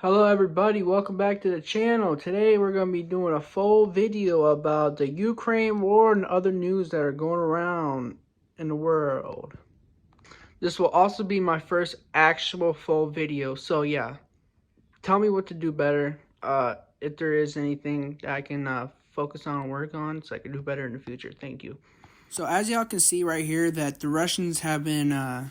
Hello everybody, welcome back to the channel. Today we're going to be doing a full video about the Ukraine war and other news that are going around in the world. This will also be my first actual full video, so yeah. Tell me what to do better, if there is anything that I can focus on and work on so I can do better in the future. Thank you. So as y'all can see right here that the Russians have been,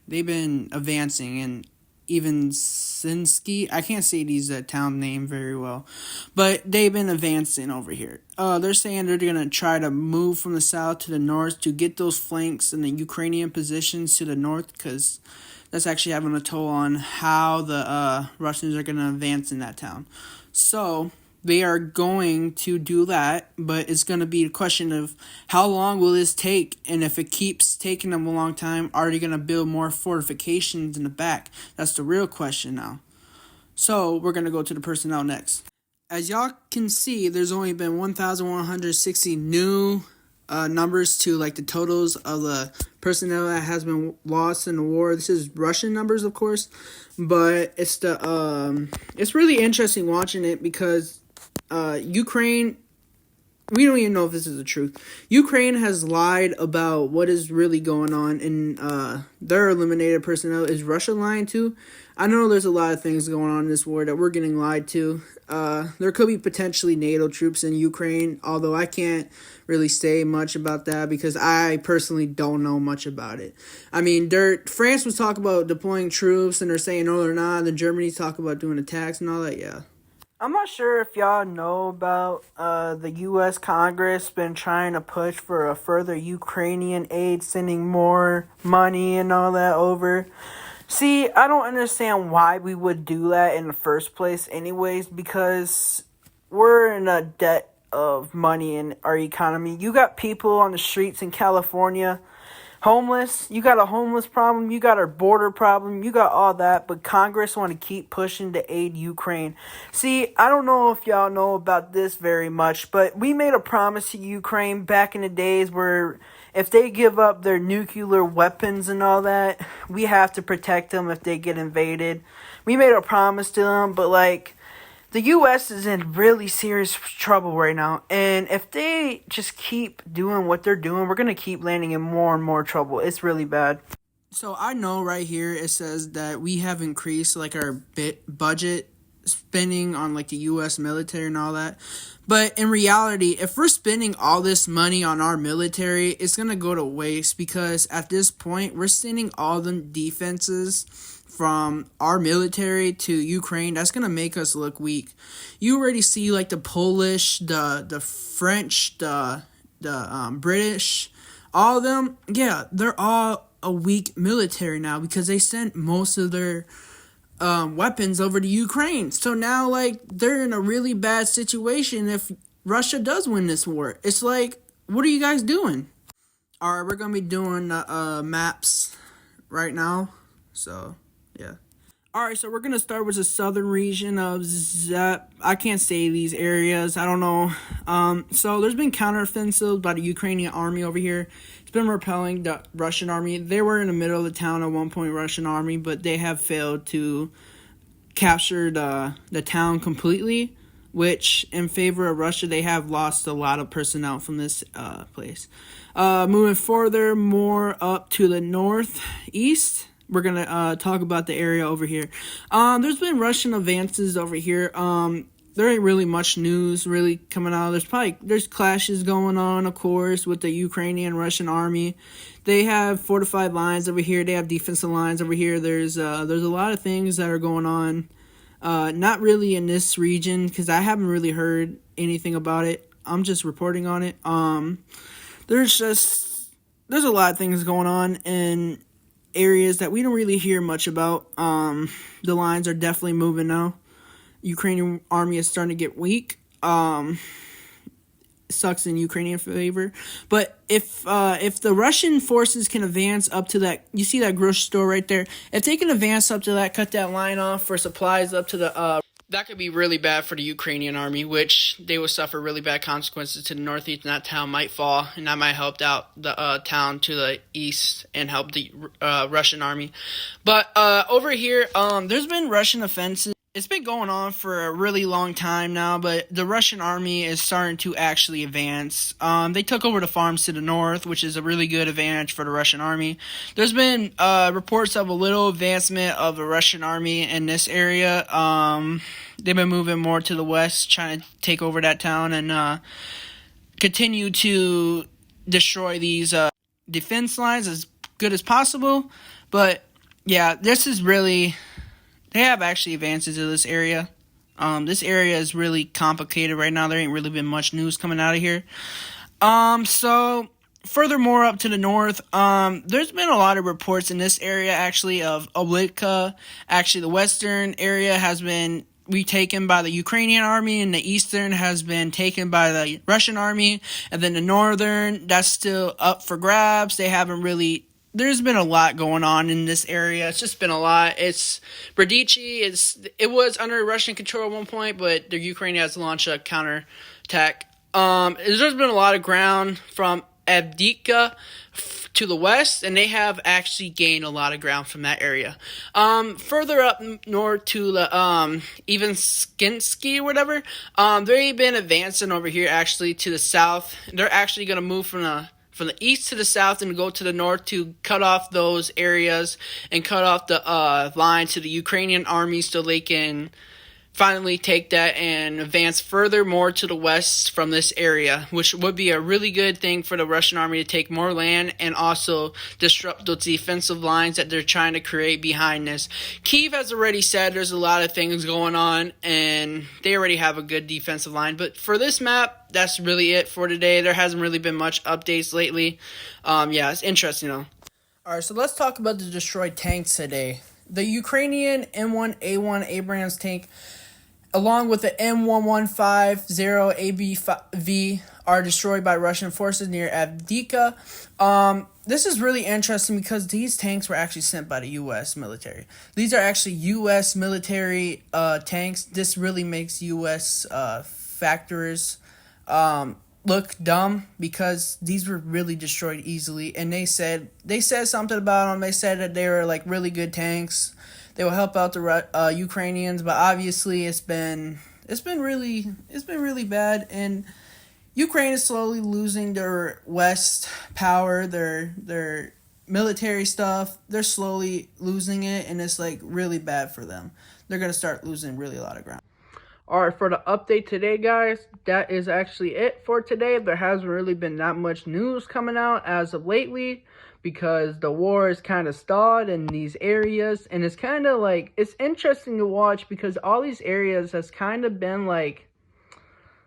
they've been advancing, and even Sinsky, I can't say these town name very well, but they've been advancing over here. They're saying they're going to try to move from the south to the north to get those flanks in the Ukrainian positions to the north, because that's actually having a toll on how the Russians are going to advance in that town. So they are going to do that, but it's going to be a question of how long will this take, and if it keeps taking them a long time, are they going to build more fortifications in the back? That's the real question now. So we're going to go to the personnel next. As y'all can see, there's only been 1,160 new numbers to like the totals of the personnel that has been lost in the war. This is Russian numbers, of course, but it's really interesting watching it because Ukraine, we don't even know if this is the truth. Ukraine has lied about what is really going on, and their eliminated personnel. Is Russia lying too? I know there's a lot of things going on in this war that we're getting lied to. There could be potentially NATO troops in Ukraine, although I can't really say much about that because I personally don't know much about it. I mean, France was talking about deploying troops, and they're saying no, they're not. And Germany's talking about doing attacks and all that. Yeah. I'm not sure if y'all know about the U.S. Congress been trying to push for a further Ukrainian aid, sending more money and all that over. See, I don't understand why we would do that in the first place anyways, because we're in a debt of money in our economy. You got people on the streets in California homeless, you got a homeless problem, you got a border problem, you got all that, but Congress want to keep pushing to aid Ukraine. See, I don't know if y'all know about this very much, but we made a promise to Ukraine back in the days where if they give up their nuclear weapons and all that, we have to protect them if they get invaded. We made a promise to them, but like, the U.S. is in really serious trouble right now, and if they just keep doing what they're doing, we're going to keep landing in more and more trouble. It's really bad. So I know right here it says that we have increased like our budget spending on like the U.S. military and all that, but in reality, if we're spending all this money on our military, it's going to go to waste because at this point, we're sending all the defenses from our military to Ukraine. That's going to make us look weak. You already see like the Polish, the French, the British, all of them, yeah, they're all a weak military now because they sent most of their weapons over to Ukraine. So now like they're in a really bad situation if Russia does win this war. It's like, what are you guys doing? All right, we're going to be doing maps right now. So yeah. Alright, so we're going to start with the southern region of I can't say these areas. I don't know. So there's been counteroffensives by the Ukrainian army over here. It's been repelling the Russian army. They were in the middle of the town at one point, Russian army, but they have failed to capture the town completely, which in favor of Russia, they have lost a lot of personnel from this place. Moving further, more up to the northeast, we're going to talk about the area over here. There's been Russian advances over here. There ain't really much news really coming out. There's clashes going on, of course, with the Ukrainian Russian army. They have fortified lines over here. They have defensive lines over here. There's a lot of things that are going on. Not really in this region because I haven't really heard anything about it. I'm just reporting on it. There's a lot of things going on in areas that we don't really hear much about. The lines are definitely moving now. Ukrainian army is starting to get weak. Sucks in Ukrainian favor. But if the Russian forces can advance up to that, you see that grocery store right there? If they can advance up to that, cut that line off for supplies up to the that could be really bad for the Ukrainian army, which they will suffer really bad consequences to the northeast, and that town might fall, and that might help out the town to the east and help the Russian army. But over here, there's been Russian offensives it's been going on for a really long time now, but the Russian army is starting to actually advance. They took over the farms to the north, which is a really good advantage for the Russian army. There's been reports of a little advancement of the Russian army in this area. They've been moving more to the west, trying to take over that town and continue to destroy these defense lines as good as possible. But yeah, this is really... They have actually advances to this area. This area is really complicated right now. There ain't really been much news coming out of here. So furthermore up to the north, there's been a lot of reports in this area actually of Oblitka. Actually, the western area has been retaken by the Ukrainian army, and the eastern has been taken by the Russian army, and then the northern, that's still up for grabs. They haven't really... There's been a lot going on in this area. It's just been a lot. It's Berdichi. It was under Russian control at one point, but the Ukraine has launched a counterattack. There's been a lot of ground from Avdiivka to the west, and they have actually gained a lot of ground from that area. Further up north to the Ivanskinsky or whatever, they've been advancing over here actually to the south. They're actually going to move from the east to the south and go to the north to cut off those areas and cut off the line to the Ukrainian army so they can finally take that and advance further more to the west from this area, which would be a really good thing for the Russian army to take more land and also disrupt those defensive lines that they're trying to create behind this. Kyiv has already said there's a lot of things going on and they already have a good defensive line. But for this map, that's really it for today. There hasn't really been much updates lately. Yeah, it's interesting though. Alright, so let's talk about the destroyed tanks today. The Ukrainian M1A1 Abrams tank, along with the M1150 ABV, are destroyed by Russian forces near Avdiivka. This is really interesting because these tanks were actually sent by the U.S. military. These are actually U.S. military tanks. This really makes U.S. factors look dumb because these were really destroyed easily. And they said something about them. They said that they were like really good tanks. They will help out the Ukrainians, but obviously it's been really bad, and Ukraine is slowly losing their West power, their military stuff. They're slowly losing it, and it's like really bad for them. They're gonna start losing really a lot of ground. Alright, for the update today, guys, that is actually it for today. There hasn't really been that much news coming out as of lately, because the war is kind of stalled in these areas, and it's kind of like, it's interesting to watch because all these areas has kind of been like,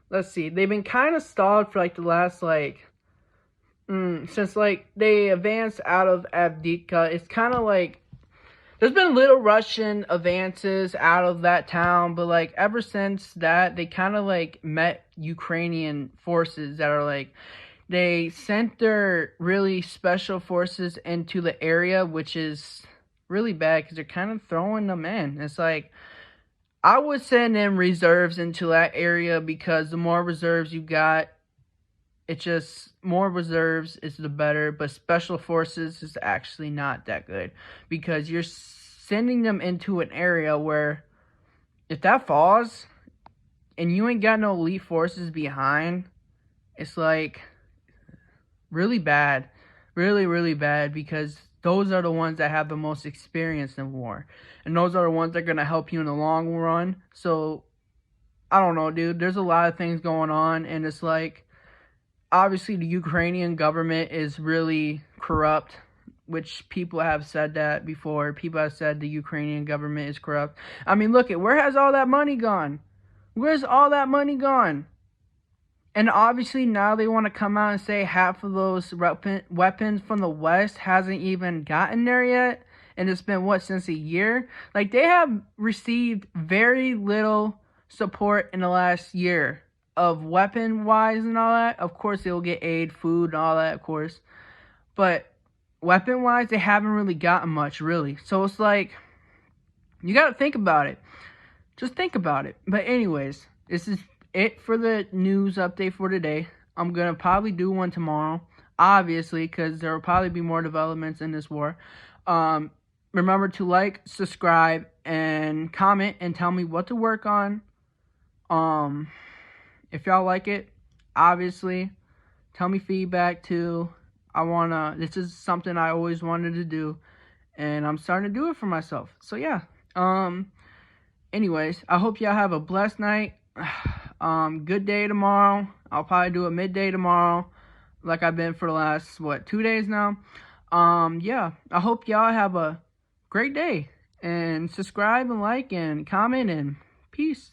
let's see, they've been kind of stalled for like the last like, since like they advanced out of Avdiivka. It's kind of like, there's been little Russian advances out of that town, but like ever since that, they kind of like met Ukrainian forces that are like, they sent their really special forces into the area, which is really bad because they're kind of throwing them in. It's like, I would send in reserves into that area because the more reserves you got, it's just more reserves is the better. But special forces is actually not that good because you're sending them into an area where if that falls and you ain't got no elite forces behind, it's like really bad, really bad, because those are the ones that have the most experience in war, and those are the ones that are going to help you in the long run. So I don't know, dude, there's a lot of things going on, and it's like, obviously the Ukrainian government is really corrupt, which people have said that before. People have said the Ukrainian government is corrupt. I mean, look, where has all that money gone? Where's all that money gone? And obviously now they want to come out and say half of those weapons from the West hasn't even gotten there yet. And it's been, what, since a year? Like, they have received very little support in the last year of weapon-wise and all that. Of course, they'll get aid, food, and all that, of course. But weapon-wise, they haven't really gotten much, really. So it's like, you got to think about it. Just think about it. But anyways, this is it for the news update for today. I'm going to probably do one tomorrow, obviously, because there will probably be more developments in this war. remember to like, subscribe, and comment and tell me what to work on. If y'all like it, obviously, tell me feedback too. This is something I always wanted to do, and I'm starting to do it for myself. So yeah. Anyways, I hope y'all have a blessed night. Good day tomorrow. I'll probably do a midday tomorrow, like I've been for the last, 2 days now. Yeah, I hope y'all have a great day, and subscribe and like and comment, and peace.